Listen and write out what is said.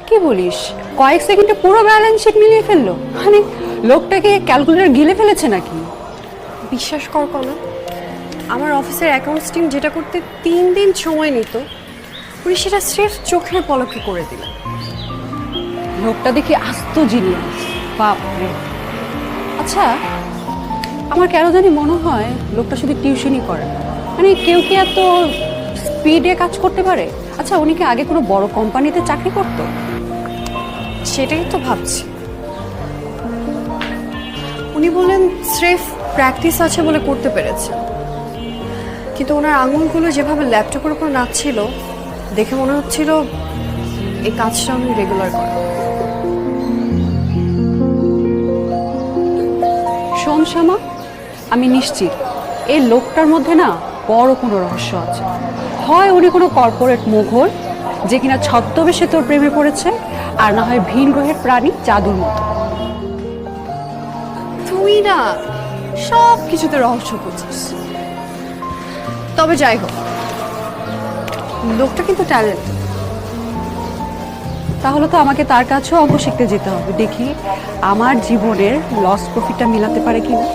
কি বলিস, কয়েক সেকেন্ডে পুরো ব্যালেন্স শিট মিলিয়ে ফেললো? মানে লোকটাকে ক্যালকুলেটর গিলে ফেলেছে নাকি? বিশ্বাস কর কনা, আমার অফিসের অ্যাকাউন্টস টিম যেটা করতে 3 দিন সময় নিত, উনি সেটা স্রেফ চোখের পলকে করে দিলেন। লোকটা দেখি আস্ত জিনিয়াস, বাপরে। আচ্ছা, আমার কেন জানি মনে হয় লোকটা শুধু টিউশনই করে, মানে কেউ কি এত স্পিডে কাজ করতে পারে? আচ্ছা, উনি কি আগে কোনো বড় কোম্পানিতে চাকরি করতো? সেটাই তো ভাবছি। উনি বললেন স্রেফ প্র্যাকটিস আছে বলে করতে পেরেছে, কিন্তু ওনার আঙুলগুলো যেভাবে ল্যাপটপের উপর নাচছিল, দেখে মনে হচ্ছিল এই কাজটা উনি রেগুলার করেন। শোন শ্যামা, আমি নিশ্চিত এই লোকটার মধ্যে না বড় কোনো রহস্য আছে। হয় উনি কোনো কর্পোরেট মুঘল যে কিনা ছদ্মবেশে তোর প্রেমে পড়েছে, আর না হয় ভিন গ্রহের প্রাণী জাদুর মতো। তুই না সব কিছুতে রহস্য খুঁজিস। তবে যাই হোক, লোকটা কিন্তু ট্যালেন্ট। তাহলে তো আমাকে তার কাছেও অঙ্ক শিখতে যেতে হবে, দেখি আমার জীবনের লস প্রফিটটা মিলাতে পারে কিনা।